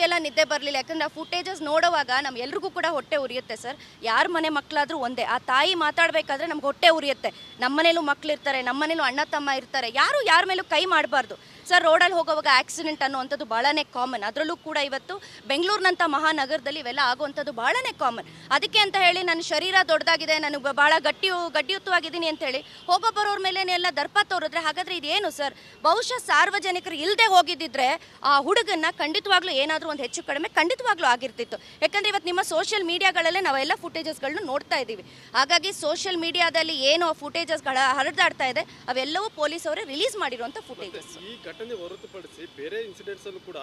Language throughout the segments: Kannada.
ರಾತ್ರಿಯೆಲ್ಲ ನಿದ್ದೆ ಬರಲಿಲ್ಲ. ಯಾಕಂದರೆ ಆ ಫುಟೇಜಸ್ ನೋಡುವಾಗ ಎಲ್ರಿಗೂ ಕೂಡ ಹೊಟ್ಟೆ ಉರಿಯುತ್ತೆ ಸರ್. ಯಾರ ಮನೆ ಮಕ್ಕಳಾದರೂ ಒಂದೇ, ಆ ತಾಯಿ ಮಾತಾಡಬೇಕಾದ್ರೆ ನಮ್ಗೆ ಹೊಟ್ಟೆ ಉರಿಯುತ್ತೆ. ನಮ್ಮನೇಲೂ ಮಕ್ಕಳಿರ್ತಾರೆ, ನಮ್ಮನೇಲೂ ಅಣ್ಣ ತಮ್ಮ ಇರ್ತಾರೆ, ಯಾರು ಯಾರ ಮೇಲೂ ಕೈ ಮಾಡಬಾರ್ದು ಸರ್. ರೋಡಲ್ಲಿ ಹೋಗೋವಾಗ ಆಕ್ಸಿಡೆಂಟ್ ಅನ್ನುವಂಥದ್ದು ಭಾಳನೇ ಕಾಮನ್. ಅದರಲ್ಲೂ ಕೂಡ ಇವತ್ತು ಬೆಂಗಳೂರಿನಂಥ ಮಹಾನಗರದಲ್ಲಿ ಇವೆಲ್ಲ ಆಗುವಂಥದ್ದು ಭಾಳನೇ ಕಾಮನ್. ಅದಕ್ಕೆ ಅಂತ ಹೇಳಿ ನನ್ನ ಶರೀರ ದೊಡ್ಡದಾಗಿದೆ, ನನಗೆ ಭಾಳ ಗಟ್ಟಿಯುತವಾಗಿದ್ದೀನಿ ಅಂತೇಳಿ ಹೋಗೋ ಬರೋರ ಮೇಲೆ ಎಲ್ಲ ದರ್ಪ ತೋರಿದ್ರೆ ಹಾಗಾದರೆ ಇದೇನು ಸರ್? ಬಹುಶಃ ಸಾರ್ವಜನಿಕರು ಇಲ್ಲದೆ ಹೋಗಿದ್ದಿದ್ರೆ ಆ ಹುಡುಗನ್ನ ಖಂಡಿತವಾಗ್ಲೂ ಏನಾದರೂ ಒಂದು ಹೆಚ್ಚು ಕಡಿಮೆ ಖಂಡಿತವಾಗ್ಲೂ ಆಗಿರ್ತಿತ್ತು. ಯಾಕಂದರೆ ಇವತ್ತು ನಿಮ್ಮ ಸೋಷಿಯಲ್ ಮೀಡಿಯಾಗಳಲ್ಲೇ ನಾವೆಲ್ಲ ಫುಟೇಜಸ್ಗಳನ್ನ ನೋಡ್ತಾ ಇದ್ದೀವಿ. ಹಾಗಾಗಿ ಸೋಷಿಯಲ್ ಮೀಡಿಯಾದಲ್ಲಿ ಏನು ಫುಟೇಜಸ್ಗಳ ಹರಿದಾಡ್ತಾ ಇದೆ ಅವೆಲ್ಲವೂ ಪೊಲೀಸ್ ಅವರೇ ರಿಲೀಸ್ ಮಾಡಿರುವಂಥ ಫುಟೇಜಸ್. ಈ ಘಟನೆ ಹೊರತುಪಡಿಸಿ ಬೇರೆ ಇನ್ಸಿಡೆಂಟ್ಸ್ ಅಲ್ಲೂ ಕೂಡ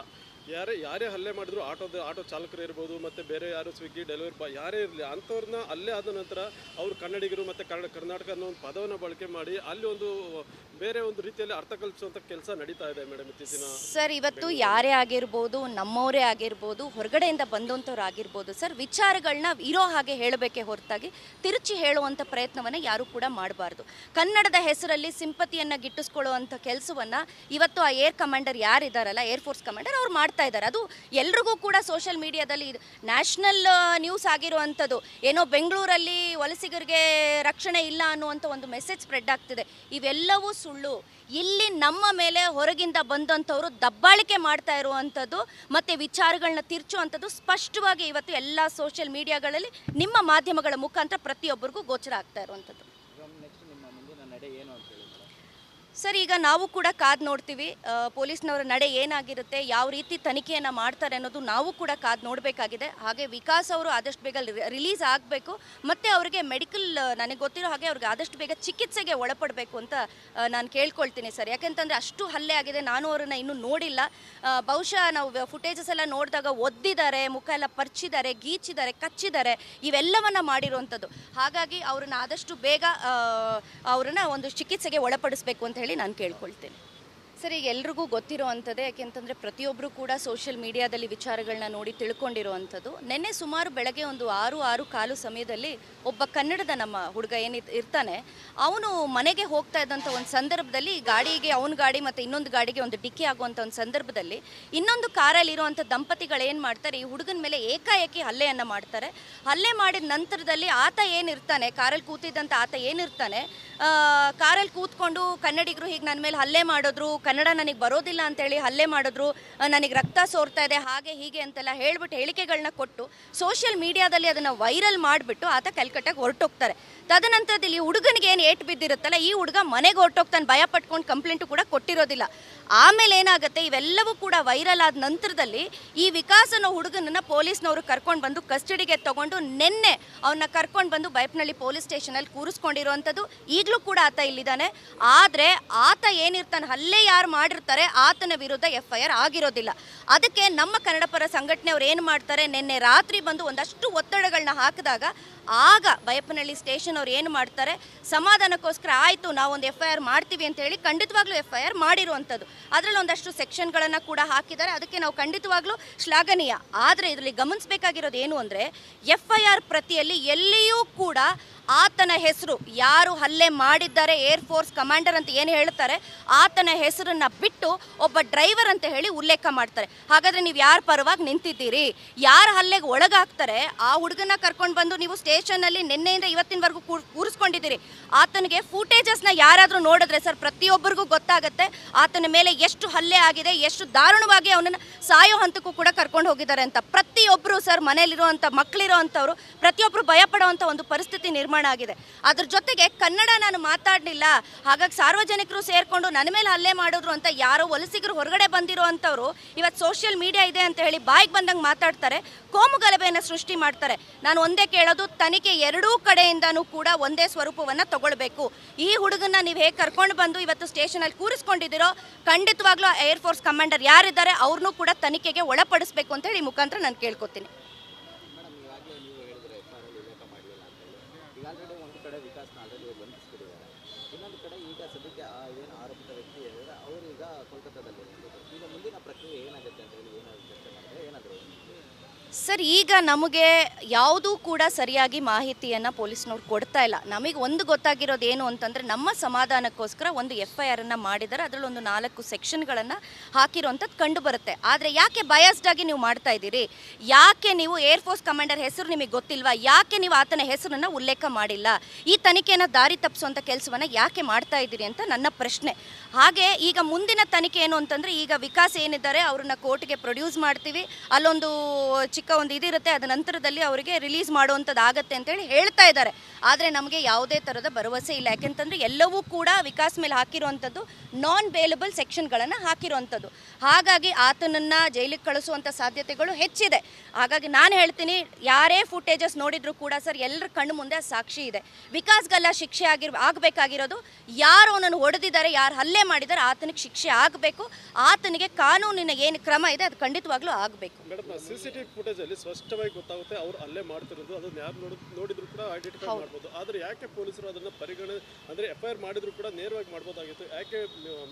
ಯಾರೇ ಹಲ್ಲೆ ಮಾಡಿದ್ರು ಆಟೋ ಚಾಲಕರು ಇರ್ಬೋದು, ಮತ್ತು ಬೇರೆ ಯಾರು ಸ್ವಿಗ್ಗಿ ಡೆಲಿವರಿ ಬಾಯ್ ಯಾರೇ ಇರಲಿ ಅಂಥವ್ರನ್ನ ಅಲ್ಲೇ ಆದ ನಂತರ ಅವರು ಕನ್ನಡಿಗರು ಮತ್ತು ಕರ್ನಾಟಕ ಅನ್ನೋ ಒಂದು ಪದವನ್ನು ಬಳಕೆ ಮಾಡಿ ಅಲ್ಲಿ ಒಂದು ಬೇರೆ ಒಂದು ರೀತಿಯಲ್ಲಿ ಅರ್ಥ ಕಲ್ಪಿಸುವಂಥ ಕೆಲಸ ನಡೀತಾ ಇದೆ ಮೇಡಮ್ ಇತ್ತೀಚಿನ. ಸರ್ ಇವತ್ತು ಯಾರೇ ಆಗಿರ್ಬೋದು, ನಮ್ಮವರೇ ಆಗಿರ್ಬೋದು, ಹೊರಗಡೆಯಿಂದ ಬಂದಂಥವ್ರು ಆಗಿರ್ಬೋದು ಸರ್, ವಿಚಾರಗಳನ್ನ ಇರೋ ಹಾಗೆ ಹೇಳಬೇಕೇ ಹೊರತಾಗಿ ತಿರುಚಿ ಹೇಳುವಂಥ ಪ್ರಯತ್ನವನ್ನು ಯಾರೂ ಕೂಡ ಮಾಡಬಾರ್ದು. ಕನ್ನಡದ ಹೆಸರಲ್ಲಿ ಸಿಂಪತಿಯನ್ನು ಗಿಟ್ಟಿಸ್ಕೊಳ್ಳುವಂಥ ಕೆಲಸವನ್ನು ಇವತ್ತು ಆ ಏರ್ ಕಮಾಂಡರ್ ಯಾರಿದ್ದಾರಲ್ಲ, ಏರ್ಫೋರ್ಸ್ ಕಮಾಂಡರ್ ಅವ್ರು ಮಾಡ್ತಾ ಇದ್ದಾರೆ. ಅದು ಎಲ್ರಿಗೂ ಕೂಡ ಸೋಷಿಯಲ್ ಮೀಡಿಯಾದಲ್ಲಿ ನ್ಯಾಷನಲ್ ನ್ಯೂಸ್ ಆಗಿರುವಂಥದ್ದು. ಏನೋ ಬೆಂಗಳೂರಲ್ಲಿ ವಲಸಿಗರಿಗೆ ರಕ್ಷಣೆ ಇಲ್ಲ ಅನ್ನುವಂಥ ಒಂದು ಮೆಸೇಜ್ ಸ್ಪ್ರೆಡ್ ಆಗ್ತಿದೆ. ಇವೆಲ್ಲವೂ ಸುಳ್ಳು. ಇಲ್ಲಿ ನಮ್ಮ ಮೇಲೆ ಹೊರಗಿಂದ ಬಂದಂಥವರು ದಬ್ಬಾಳಿಕೆ ಮಾಡ್ತಾ ಇರುವಂಥದ್ದು ಮತ್ತು ವಿಚಾರಗಳನ್ನ ತಿರ್ಚುವಂಥದ್ದು ಸ್ಪಷ್ಟವಾಗಿ ಇವತ್ತು ಎಲ್ಲ ಸೋಷಿಯಲ್ ಮೀಡಿಯಾಗಳಲ್ಲಿ ನಿಮ್ಮ ಮಾಧ್ಯಮಗಳ ಮುಖಾಂತರ ಪ್ರತಿಯೊಬ್ಬರಿಗೂ ಗೋಚರ ಆಗ್ತಾ ಇರುವಂಥದ್ದು. ಸರ್ ಈಗ ನಾವು ಕೂಡ ಕಾದು ನೋಡ್ತೀವಿ, ಪೊಲೀಸ್ನವರ ನಡೆ ಏನಾಗಿರುತ್ತೆ, ಯಾವ ರೀತಿ ತನಿಖೆಯನ್ನು ಮಾಡ್ತಾರೆ ಅನ್ನೋದು ನಾವು ಕೂಡ ಕಾದು ನೋಡಬೇಕಾಗಿದೆ. ಹಾಗೆ ವಿಕಾಸ್ ಅವರು ಆದಷ್ಟು ಬೇಗ ರಿಲೀಸ್ ಆಗಬೇಕು ಮತ್ತು ಅವರಿಗೆ ಮೆಡಿಕಲ್, ನನಗೆ ಗೊತ್ತಿರೋ ಹಾಗೆ ಅವ್ರಿಗೆ ಆದಷ್ಟು ಬೇಗ ಚಿಕಿತ್ಸೆಗೆ ಒಳಪಡಬೇಕು ಅಂತ ನಾನು ಕೇಳ್ಕೊಳ್ತೀನಿ ಸರ್. ಯಾಕೆಂತಂದರೆ ಅಷ್ಟು ಹಲ್ಲೆ ಆಗಿದೆ, ನಾನು ಅವರನ್ನು ಇನ್ನೂ ನೋಡಿಲ್ಲ. ಬಹುಶಃ ನಾವು ಫುಟೇಜಸ್ ಎಲ್ಲ ನೋಡಿದಾಗ ಒದ್ದಿದ್ದಾರೆ, ಮುಖ ಎಲ್ಲ ಪರ್ಚಿದ್ದಾರೆ, ಗೀಚಿದ್ದಾರೆ, ಕಚ್ಚಿದ್ದಾರೆ, ಇವೆಲ್ಲವನ್ನು ಮಾಡಿರುವಂಥದ್ದು. ಹಾಗಾಗಿ ಅವ್ರನ್ನ ಆದಷ್ಟು ಬೇಗ ಅವ್ರನ್ನ ಒಂದು ಚಿಕಿತ್ಸೆಗೆ ಒಳಪಡಿಸಬೇಕು ಅಂತ ಹೇಳಿ ನಾನು ಕೇಳ್ಕೊಳ್ತೇನೆ ಸರ್. ಈಗ ಎಲ್ರಿಗೂ ಗೊತ್ತಿರೋ ಅಂಥದ್ದೇ, ಯಾಕೆಂತಂದರೆ ಪ್ರತಿಯೊಬ್ಬರು ಕೂಡ ಸೋಷಿಯಲ್ ಮೀಡಿಯಾದಲ್ಲಿ ವಿಚಾರಗಳನ್ನ ನೋಡಿ ತಿಳ್ಕೊಂಡಿರೋ ನಿನ್ನೆ ಸುಮಾರು ಬೆಳಗ್ಗೆ ಒಂದು 6:15 ಸಮಯದಲ್ಲಿ ಒಬ್ಬ ಕನ್ನಡದ ನಮ್ಮ ಹುಡುಗ ಇರ್ತಾನೆ, ಅವನು ಮನೆಗೆ ಹೋಗ್ತಾ ಇದ್ದಂಥ ಒಂದು ಸಂದರ್ಭದಲ್ಲಿ ಗಾಡಿಗೆ, ಅವನ ಗಾಡಿ ಮತ್ತು ಇನ್ನೊಂದು ಗಾಡಿಗೆ ಒಂದು ಡಿಕ್ಕಿ ಆಗುವಂಥ ಒಂದು ಸಂದರ್ಭದಲ್ಲಿ ಇನ್ನೊಂದು ಕಾರಲ್ಲಿ ಇರುವಂಥ ದಂಪತಿಗಳು ಏನು ಮಾಡ್ತಾರೆ, ಈ ಹುಡುಗನ ಮೇಲೆ ಏಕಾಏಕಿ ಹಲ್ಲೆಯನ್ನು ಮಾಡ್ತಾರೆ. ಹಲ್ಲೆ ಮಾಡಿದ ನಂತರದಲ್ಲಿ ಆತ ಏನಿರ್ತಾನೆ, ಕಾರಲ್ಲಿ ಕೂತಿದ್ದಂಥ ಆತ ಏನಿರ್ತಾನೆ, ಕಾರಲ್ಲಿ ಕೂತ್ಕೊಂಡು ಕನ್ನಡಿಗರು ಹೀಗೆ ನನ್ನ ಮೇಲೆ ಹಲ್ಲೆ ಮಾಡಿದ್ರು, ಕನ್ನಡ ನನಗೆ ಬರೋದಿಲ್ಲ ಅಂತೇಳಿ ಹಲ್ಲೆ ಮಾಡಿದ್ರು, ನನಗೆ ರಕ್ತ ಸೋರ್ತಾ ಇದೆ, ಹಾಗೆ ಹೀಗೆ ಅಂತೆಲ್ಲ ಹೇಳ್ಬಿಟ್ಟು ಹೇಳಿಕೆಗಳನ್ನ ಕೊಟ್ಟು ಸೋಷಿಯಲ್ ಮೀಡಿಯಾದಲ್ಲಿ ಅದನ್ನು ವೈರಲ್ ಮಾಡಿಬಿಟ್ಟು ಆತ ಕಲ್ಕಟ್ಟಾಗಿ ಹೊರಟೋಗ್ತಾರೆ. ತದನಂತರದಲ್ಲಿ ಈ ಹುಡುಗನಿಗೆ ಏನು ಏಟು ಬಿದ್ದಿರುತ್ತಲ್ಲ, ಈ ಹುಡುಗ ಮನೆಗೆ ಹೊರಟೋಗ್ತಾನೆ, ಭಯ ಪಟ್ಕೊಂಡು ಕಂಪ್ಲೇಂಟು ಕೂಡ ಕೊಟ್ಟಿರೋದಿಲ್ಲ. ಆಮೇಲೆ ಏನಾಗುತ್ತೆ, ಇವೆಲ್ಲವೂ ಕೂಡ ವೈರಲ್ ಆದ ನಂತರದಲ್ಲಿ ಈ ವಿಕಾಸ್ ಅನ್ನೋ ಹುಡುಗನನ್ನು ಪೊಲೀಸ್ನವರು ಕರ್ಕೊಂಡು ಬಂದು ಕಸ್ಟಡಿಗೆ ತಗೊಂಡು ನಿನ್ನೆ ಅವನ್ನ ಕರ್ಕೊಂಡು ಬಂದು ಬೈಪ್ನಳ್ಳಿ ಪೊಲೀಸ್ ಸ್ಟೇಷನಲ್ಲಿ ಕೂರಿಸ್ಕೊಂಡಿರುವಂಥದ್ದು. ಈಗಲೂ ಕೂಡ ಆತ ಇಲ್ಲಿದ್ದಾನೆ. ಆದರೆ ಆತ ಏನಿರ್ತಾನೆ, ಹಲ್ಲೆ ಯಾರು ಮಾಡಿರ್ತಾರೆ ಆತನ ವಿರುದ್ಧ FIR ಆಗಿರೋದಿಲ್ಲ. ಅದಕ್ಕೆ ನಮ್ಮ ಕನ್ನಡ ಪರ ಸಂಘಟನೆಯವ್ರು ಏನು ಮಾಡ್ತಾರೆ, ನಿನ್ನೆ ರಾತ್ರಿ ಬಂದು ಒಂದಷ್ಟು ಒತ್ತಡಗಳನ್ನ ಹಾಕಿದಾಗ ಆಗ ಬೈಯಪ್ಪನಹಳ್ಳಿ ಸ್ಟೇಷನ್ ಅವ್ರು ಏನು ಮಾಡ್ತಾರೆ, ಸಮಾಧಾನಕ್ಕೋಸ್ಕರ ಆಯಿತು ನಾವೊಂದು FIR ಮಾಡ್ತೀವಿ ಅಂತ ಹೇಳಿ ಖಂಡಿತವಾಗ್ಲೂ FIR ಮಾಡಿರುವಂಥದ್ದು. ಅದರಲ್ಲಿ ಒಂದಷ್ಟು ಸೆಕ್ಷನ್ಗಳನ್ನು ಕೂಡ ಹಾಕಿದ್ದಾರೆ, ಅದಕ್ಕೆ ನಾವು ಖಂಡಿತವಾಗ್ಲೂ ಶ್ಲಾಘನೀಯ. ಆದರೆ ಇದರಲ್ಲಿ ಗಮನಿಸಬೇಕಾಗಿರೋದು ಏನು ಅಂದರೆ, FIR ಪ್ರತಿಯಲ್ಲಿ ಎಲ್ಲಿಯೂ ಕೂಡ ಆತನ ಹೆಸರು, ಯಾರು ಹಲ್ಲೆ ಮಾಡಿದ್ದಾರೆ ಏರ್ಫೋರ್ಸ್ ಕಮಾಂಡರ್ ಅಂತ ಏನು ಹೇಳ್ತಾರೆ ಆತನ ಹೆಸರನ್ನು ಬಿಟ್ಟು ಒಬ್ಬ ಡ್ರೈವರ್ ಅಂತ ಹೇಳಿ ಉಲ್ಲೇಖ ಮಾಡ್ತಾರೆ. ಹಾಗಾದರೆ ನೀವು ಯಾರ ಪರವಾಗಿ ನಿಂತಿದ್ದೀರಿ, ಯಾರು ಹಲ್ಲೆಗೆ ಒಳಗಾಗ್ತಾರೆ ಆ ಹುಡುಗನ ಕರ್ಕೊಂಡು ಬಂದು ನೀವು ಸ್ಟೇಷನ್ನಲ್ಲಿ ನಿನ್ನೆಯಿಂದ ಇವತ್ತಿನವರೆಗೂ ಕೂರಿಸ್ಕೊಂಡಿದ್ದೀರಿ. ಆತನಿಗೆ ಫುಟೇಜಸ್ನ ಯಾರಾದರೂ ನೋಡಿದ್ರೆ ಸರ್ ಪ್ರತಿಯೊಬ್ಬರಿಗೂ ಗೊತ್ತಾಗುತ್ತೆ ಆತನ ಮೇಲೆ ಎಷ್ಟು ಹಲ್ಲೆ ಆಗಿದೆ, ಎಷ್ಟು ದಾರುಣವಾಗಿ ಅವನನ್ನು ಸಾಯೋ ಹಂತಕ್ಕೂ ಕೂಡ ಕರ್ಕೊಂಡು ಹೋಗಿದ್ದಾರೆ ಅಂತ. ಪ್ರತಿಯೊಬ್ಬರು ಸರ್ ಮನೇಲಿರುವಂಥ ಮಕ್ಕಳಿರೋ ಅಂಥವ್ರು ಪ್ರತಿಯೊಬ್ಬರು ಭಯಪಡುವಂಥ ಒಂದು ಪರಿಸ್ಥಿತಿ ನಿರ್ಮಾಣ ಆಗಿದೆ. ಅದ್ರ ಜೊತೆಗೆ ಕನ್ನಡ ನಾನು ಮಾತಾಡಲಿಲ್ಲ, ಹಾಗಾಗಿ ಸಾರ್ವಜನಿಕರು ಸೇರಿಕೊಂಡು ನನ್ನ ಮೇಲೆ ಹಲ್ಲೆ ಮಾಡಿದ್ರು ಅಂತ ಯಾರೋ ವಲಸಿಗರು ಹೊರಗಡೆ ಬಂದಿರೋ ಅಂಥವ್ರು ಇವತ್ತು ಸೋಷಿಯಲ್ ಮೀಡಿಯಾ ಇದೆ ಅಂತ ಹೇಳಿ ಬಾಯಿಗೆ ಬಂದಂಗೆ ಮಾತಾಡ್ತಾರೆ, ಕೋಮು ಗಲಭೆಯನ್ನು ಸೃಷ್ಟಿ ಮಾಡ್ತಾರೆ. ನಾನು ಒಂದೇ ಕೇಳೋದು, ತನಿಖೆ ಎರಡೂ ಕಡೆಯಿಂದನೂ ಕೂಡ ಒಂದೇ ಸ್ವರೂಪವನ್ನು ತಗೊಳ್ಬೇಕು. ಈ ಹುಡುಗನ್ನ ನೀವು ಹೇಗೆ ಕರ್ಕೊಂಡು ಬಂದು ಇವತ್ತು ಸ್ಟೇಷನಲ್ಲಿ ಕೂರಿಸ್ಕೊಂಡಿದ್ದೀರೋ ಖಂಡಿತವಾಗ್ಲೂ ಏರ್ಫೋರ್ಸ್ ಕಮಾಂಡರ್ ಯಾರಿದ್ದಾರೆ ಅವ್ರನ್ನೂ ಕೂಡ ತನಿಖೆಗೆ ಒಳಪಡಿಸಬೇಕು ಅಂತ ಹೇಳಿ ಮುಖಾಂತರ ನಾನು ಕೇಳ್ಕೊತೀನಿ. ಆಲ್ರೆಡಿ ಒಂದು ಕಡೆ ವಿಕಾಸ್ನ ಆಲ್ರೆಡಿ ಬಂಧಿಸ್ಬಿಟ್ಟಿದ್ದಾರೆ, ಇನ್ನೊಂದು ಕಡೆ ಈಗ ಸದ್ಯಕ್ಕೆ ಏನು ಆರೋಪಿತ ವ್ಯಕ್ತಿ ಹೇಳಿದರೆ ಅವರು ಈಗ ಕೋಲ್ಕತ್ತಾದಲ್ಲಿ ಈಗ ಮುಂದಿನ ಪ್ರಕ್ರಿಯೆ ಏನಾಗುತ್ತೆ ಅಂತ ಹೇಳಿ ಏನಾದರೂ ಚರ್ಚೆ ಮಾಡಿದ್ರೆ ಏನಾದರೂ ಸರ್, ಈಗ ನಮಗೆ ಯಾವುದೂ ಕೂಡ ಸರಿಯಾಗಿ ಮಾಹಿತಿಯನ್ನು ಪೊಲೀಸ್ನವ್ರು ಕೊಡ್ತಾ ಇಲ್ಲ. ನಮಗೆ ಒಂದು ಗೊತ್ತಾಗಿರೋದು ಏನು ಅಂತಂದರೆ, ನಮ್ಮ ಸಮಾಧಾನಕ್ಕೋಸ್ಕರ ಒಂದು FIR ಮಾಡಿದ್ದಾರೆ. ಅದರಲ್ಲಿ ಒಂದು 4 ಸೆಕ್ಷನ್ಗಳನ್ನು ಹಾಕಿರೋಂಥದ್ದು ಕಂಡು ಬರುತ್ತೆ. ಆದರೆ ಯಾಕೆ ಬಯಾಸ್ಡ್ ಆಗಿ ನೀವು ಮಾಡ್ತಾ ಇದ್ದೀರಿ? ಯಾಕೆ ನೀವು ಏರ್ಫೋರ್ಸ್ ಕಮಾಂಡರ್ ಹೆಸರು ನಿಮಗೆ ಗೊತ್ತಿಲ್ವಾ? ಯಾಕೆ ನೀವು ಆತನ ಹೆಸರನ್ನು ಉಲ್ಲೇಖ ಮಾಡಿಲ್ಲ? ಈ ತನಿಖೆಯನ್ನು ದಾರಿ ತಪ್ಪಿಸುವಂಥ ಕೆಲಸವನ್ನು ಯಾಕೆ ಮಾಡ್ತಾ ಇದ್ದೀರಿ ಅಂತ ನನ್ನ ಪ್ರಶ್ನೆ. ಹಾಗೆ ಈಗ ಮುಂದಿನ ತನಿಖೆ ಏನು ಅಂತಂದರೆ, ಈಗ ವಿಕಾಸ್ ಏನಿದ್ದಾರೆ ಅವ್ರನ್ನ ಕೋರ್ಟ್ಗೆ ಪ್ರೊಡ್ಯೂಸ್ ಮಾಡ್ತೀವಿ, ಅಲ್ಲೊಂದು ಚಿಕ್ಕ ಒಂದು ಇದಿರುತ್ತೆ, ಅದ ನಂತರದಲ್ಲಿ ಅವರಿಗೆ ರಿಲೀಸ್ ಮಾಡುವಂಥದ್ದು ಆಗತ್ತೆ ಅಂತೇಳಿ ಹೇಳ್ತಾ ಇದ್ದಾರೆ. ಆದರೆ ನಮಗೆ ಯಾವುದೇ ಥರದ ಭರವಸೆ ಇಲ್ಲ. ಯಾಕೆಂತಂದರೆ ಎಲ್ಲವೂ ಕೂಡ ವಿಕಾಸ್ ಮೇಲೆ ಹಾಕಿರುವಂಥದ್ದು ನಾನ್ ಬೇಲಬಲ್ ಸೆಕ್ಷನ್ಗಳನ್ನು ಹಾಕಿರುವಂಥದ್ದು. ಹಾಗಾಗಿ ಆತನನ್ನು ಜೈಲಿಗೆ ಕಳಿಸುವಂಥ ಸಾಧ್ಯತೆಗಳು ಹೆಚ್ಚಿದೆ. ಹಾಗಾಗಿ ನಾನು ಹೇಳ್ತೀನಿ, ಯಾರೇ ಫುಟೇಜಸ್ ನೋಡಿದರೂ ಕೂಡ ಸರ್, ಎಲ್ಲರ ಕಣ್ಣು ಮುಂದೆ ಸಾಕ್ಷಿ ಇದೆ. ವಿಕಾಸ್ಗೆಲ್ಲ ಶಿಕ್ಷೆ ಆಗಬೇಕಾಗಿರೋದು, ಯಾರು ಅವನನ್ನು ಹೊಡೆದಿದ್ದಾರೆ, ಯಾರು ಹಲ್ಲೆ ಮಾಡಿದ್ದಾರೆ, ಆತನಿಗೆ ಶಿಕ್ಷೆ ಆಗಬೇಕು. ಆತನಿಗೆ ಕಾನೂನಿನ ಏನು ಕ್ರಮ ಇದೆ ಅದು ಖಂಡಿತವಾಗ್ಲೂ ಆಗಬೇಕು. ಮೇಡಮ್, CCTV ಫುಟೇಜಲ್ಲಿ ಸ್ಪಷ್ಟವಾಗಿ ಗೊತ್ತಾಗುತ್ತೆ ಅವ್ರು ಅಲ್ಲೇ ಮಾಡ್ತಿರೋದು. ಅದನ್ನ ಯಾರು ನೋಡಿದ್ರು ಕೂಡ ಐಡೆಂಟಿಫೈ ಮಾಡ್ಬೋದು. ಆದರೆ ಯಾಕೆ ಪೊಲೀಸರು ಅದನ್ನು ಅಂದರೆ FIR ಮಾಡಿದ್ರು ಕೂಡ ನೇರವಾಗಿ ಮಾಡ್ಬೋದಾಗಿತ್ತು, ಯಾಕೆ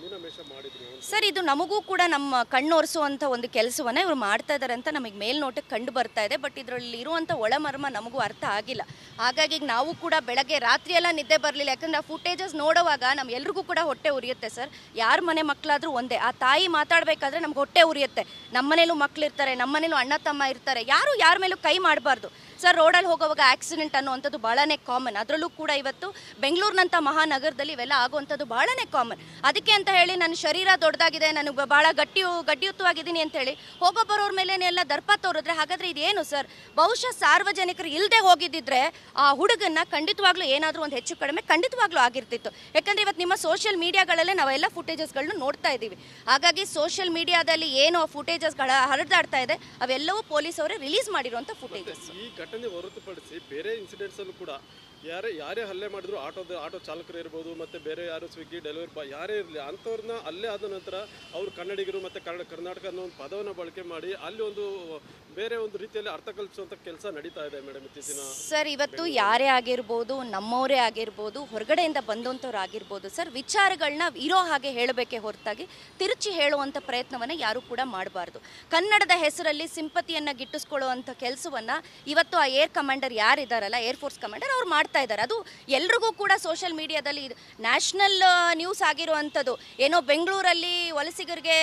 ಮೀನಮೇಷ ಮಾಡಿದ್ರು? ಸರ್, ಇದು ನಮಗೂ ಕೂಡ ನಮ್ಮ ಕಣ್ಣೊರೆಸುವಂಥ ಒಂದು ಕೆಲಸವನ್ನು ಇವರು ಮಾಡ್ತಾ ಇದ್ದಾರೆ ಅಂತ ನಮಗೆ ಮೇಲ್ನೋಟಕ್ಕೆ ಕಂಡು ಬರ್ತಾ ಇದೆ. ಬಟ್ ಇದರಲ್ಲಿ ಇರುವಂಥ ಒಳಮರ್ಮ ನಮಗೂ ಅರ್ಥ ಆಗಿಲ್ಲ. ಹಾಗಾಗಿ ನಾವು ಕೂಡ ಬೆಳಗ್ಗೆ ರಾತ್ರಿ ಎಲ್ಲ ನಿದ್ದೆ ಬರಲಿಲ್ಲ. ಯಾಕಂದರೆ ಆ ಫುಟೇಜಸ್ ನೋಡುವಾಗ ಎಲ್ರಿಗೂ ಕೂಡ ಹೊಟ್ಟೆ ಉರಿಯುತ್ತೆ ಸರ್. ಯಾರ ಮನೆ ಮಕ್ಕಳಾದರೂ ಒಂದೇ, ಆ ತಾಯಿ ಮಾತಾಡಬೇಕಾದ್ರೆ ನಮ್ಗೆ ಹೊಟ್ಟೆ ಉರಿಯುತ್ತೆ. ನಮ್ಮನೇಲೂ ಮಕ್ಕಳಿರ್ತಾರೆ, ನಮ್ಮನೇಲೂ ಅಣ್ಣ ತಮ್ಮ ಇರ್ತಾರೆ, ಯಾರು ಯಾರ ಮೇಲೂ ಕೈ ಮಾಡಬಾರ್ದು ಸರ್. ರೋಡಲ್ಲಿ ಹೋಗೋವಾಗ ಆಕ್ಸಿಡೆಂಟ್ ಅನ್ನುವಂಥದ್ದು ಭಾಳನೇ ಕಾಮನ್. ಅದರಲ್ಲೂ ಕೂಡ ಇವತ್ತು ಬೆಂಗಳೂರಿನಂಥ ಮಹಾನಗರದಲ್ಲಿ ಇವೆಲ್ಲ ಆಗುವಂಥದ್ದು ಭಾಳನೇ ಕಾಮನ್. ಅದಕ್ಕೆ ಅಂತ ಹೇಳಿ ನನ್ನ ಶರೀರ ದೊಡ್ಡದಾಗಿದೆ, ನನಗೆ ಭಾಳ ಗಟ್ಟಿಯುತವಾಗಿದ್ದೀನಿ ಅಂತೇಳಿ ಹೋಗೋ ಬರೋರ ಮೇಲೆ ಎಲ್ಲ ದರ್ಪ ತೋರಿದ್ರೆ ಹಾಗಾದರೆ ಇದೇನು ಸರ್? ಬಹುಶಃ ಸಾರ್ವಜನಿಕರು ಇಲ್ಲದೆ ಹೋಗಿದ್ದಿದ್ರೆ ಆ ಹುಡುಗನ್ನ ಖಂಡಿತವಾಗ್ಲೂ ಏನಾದರೂ ಒಂದು ಹೆಚ್ಚು ಕಡಿಮೆ ಖಂಡಿತವಾಗ್ಲೂ ಆಗಿರ್ತಿತ್ತು. ಯಾಕಂದರೆ ಇವತ್ತು ನಿಮ್ಮ ಸೋಷಿಯಲ್ ಮೀಡಿಯಾಗಳಲ್ಲೇ ನಾವೆಲ್ಲ ಫುಟೇಜಸ್ಗಳನ್ನ ನೋಡ್ತಾ ಇದ್ದೀವಿ. ಹಾಗಾಗಿ ಸೋಷಿಯಲ್ ಮೀಡಿಯಾದಲ್ಲಿ ಏನು ಫುಟೇಜಸ್ಗಳ ಹರಿದಾಡ್ತಾ ಇದೆ ಅವೆಲ್ಲವೂ ಪೊಲೀಸ್ ಅವರೇ ರಿಲೀಸ್ ಮಾಡಿರುವಂಥ ಫುಟೇಜಸ್. ಈ ಘಟನೆ ಹೊರತುಪಡಿಸಿ ಬೇರೆ ಇನ್ಸಿಡೆಂಟ್ಸ್ ಅಲ್ಲೂ ಕೂಡ ಯಾರೇ ಹಲ್ಲೆ ಮಾಡಿದ್ರು, ಆಟೋ ಚಾಲಕರು ಇರ್ಬೋದು, ಮತ್ತು ಬೇರೆ ಯಾರು ಸ್ವಿಗ್ಗಿ ಡೆಲಿವರಿ ಬಾಯ್ ಯಾರೇ ಇರಲಿ, ಅಂಥವ್ರನ್ನ ಅಲ್ಲೇ ಆದ ನಂತರ ಅವರು ಕನ್ನಡಿಗರು ಮತ್ತು ಕರ್ನಾಟಕ ಅನ್ನೋ ಒಂದು ಪದವನ್ನು ಬಳಕೆ ಮಾಡಿ ಅಲ್ಲಿ ಒಂದು ಬೇರೆ ಒಂದು ರೀತಿಯಲ್ಲಿ ಅರ್ಥ ಕಲ್ಪಿಸುವಂಥ ಕೆಲಸ ನಡೀತಾ ಇದೆ ಮೇಡಮ್ ಇತ್ತೀಚಿನ. ಸರ್, ಇವತ್ತು ಯಾರೇ ಆಗಿರ್ಬೋದು, ನಮ್ಮವರೇ ಆಗಿರ್ಬೋದು, ಹೊರಗಡೆಯಿಂದ ಬಂದಂಥವ್ರು ಆಗಿರ್ಬೋದು ಸರ್, ವಿಚಾರಗಳನ್ನ ಇರೋ ಹಾಗೆ ಹೇಳಬೇಕೇ ಹೊರತಾಗಿ ತಿರುಚಿ ಹೇಳುವಂಥ ಪ್ರಯತ್ನವನ್ನು ಯಾರೂ ಕೂಡ ಮಾಡಬಾರ್ದು. ಕನ್ನಡದ ಹೆಸರಲ್ಲಿ ಸಿಂಪತಿಯನ್ನು ಗಿಟ್ಟಿಸ್ಕೊಳ್ಳುವಂಥ ಕೆಲಸವನ್ನು ಇವತ್ತು ಆ ಏರ್ ಕಮಾಂಡರ್ ಯಾರಿದ್ದಾರಲ್ಲ, ಏರ್ಫೋರ್ಸ್ ಕಮಾಂಡರ್ ಅವ್ರು ಮಾಡ್ತಾ ಇದ್ದಾರೆ. ಅದು ಎಲ್ರಿಗೂ ಕೂಡ ಸೋಷಿಯಲ್ ಮೀಡಿಯಾದಲ್ಲಿ ನ್ಯಾಷನಲ್ ನ್ಯೂಸ್ ಆಗಿರುವಂಥದ್ದು. ಏನೋ ಬೆಂಗಳೂರಲ್ಲಿ ವಲಸಿಗರಿಗೆ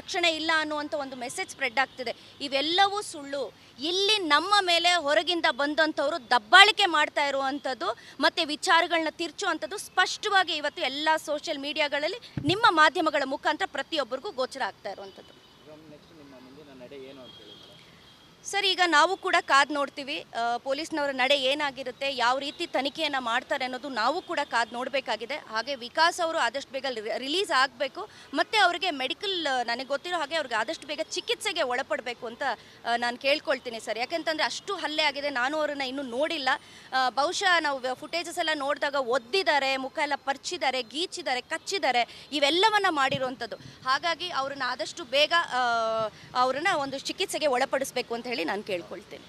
ರಕ್ಷಣೆ ಇಲ್ಲ ಅನ್ನುವಂಥ ಒಂದು ಮೆಸೇಜ್ ಸ್ಪ್ರೆಡ್ ಆಗ್ತಿದೆ. ಇವೆಲ್ಲವೂ ಸುಳ್ಳು. ಇಲ್ಲಿ ನಮ್ಮ ಮೇಲೆ ಹೊರಗಿಂದ ಬಂದಂಥವರು ದಬ್ಬಾಳಿಕೆ ಮಾಡ್ತಾ ಇರುವಂಥದ್ದು ಮತ್ತು ವಿಚಾರಗಳನ್ನ ತಿರ್ಚುವಂಥದ್ದು ಸ್ಪಷ್ಟವಾಗಿ ಇವತ್ತು ಎಲ್ಲ ಸೋಷಿಯಲ್ ಮೀಡಿಯಾಗಳಲ್ಲಿ ನಿಮ್ಮ ಮಾಧ್ಯಮಗಳ ಮುಖಾಂತರ ಪ್ರತಿಯೊಬ್ಬರಿಗೂ ಗೋಚರ ಆಗ್ತಾ ಇರುವಂಥದ್ದು. ನೆಕ್ಸ್ಟ್ ನಿಮ್ಮ ಮುಂದಿನ ನಡೆ ಏನು ಅಂತ ಹೇಳಿ ಸರ್, ಈಗ ನಾವು ಕೂಡ ಕಾದು ನೋಡ್ತೀವಿ. ಪೊಲೀಸ್ನವರ ನಡೆ ಏನಾಗಿರುತ್ತೆ, ಯಾವ ರೀತಿ ತನಿಖೆಯನ್ನು ಮಾಡ್ತಾರೆ ಅನ್ನೋದು ನಾವು ಕೂಡ ಕಾದು ನೋಡಬೇಕಾಗಿದೆ. ಹಾಗೆ ವಿಕಾಸ್ ಅವರು ಆದಷ್ಟು ಬೇಗ ರಿಲೀಸ್ ಆಗಬೇಕು ಮತ್ತು ಅವರಿಗೆ ಮೆಡಿಕಲ್, ನನಗೆ ಗೊತ್ತಿರೋ ಹಾಗೆ ಅವ್ರಿಗೆ ಆದಷ್ಟು ಬೇಗ ಚಿಕಿತ್ಸೆಗೆ ಒಳಪಡಬೇಕು ಅಂತ ನಾನು ಕೇಳ್ಕೊಳ್ತೀನಿ ಸರ್. ಯಾಕೆಂತಂದರೆ ಅಷ್ಟು ಹಲ್ಲೆ ಆಗಿದೆ. ನಾನು ಅವ್ರನ್ನ ಇನ್ನೂ ನೋಡಿಲ್ಲ. ಬಹುಶಃ ನಾವು ಫುಟೇಜಸ್ ಎಲ್ಲ ನೋಡಿದಾಗ ಒದ್ದಿದ್ದಾರೆ, ಮುಖ ಎಲ್ಲ ಪರ್ಚಿದ್ದಾರೆ, ಗೀಚಿದ್ದಾರೆ, ಕಚ್ಚಿದ್ದಾರೆ, ಇವೆಲ್ಲವನ್ನು ಮಾಡಿರುವಂಥದ್ದು. ಹಾಗಾಗಿ ಅವ್ರನ್ನ ಆದಷ್ಟು ಬೇಗ ಅವ್ರನ್ನ ಒಂದು ಚಿಕಿತ್ಸೆಗೆ ಒಳಪಡಿಸಬೇಕು ಅಂತ ಹೇಳಿ ನಾನು ಕೇಳ್ಕೊಳ್ತೇನೆ.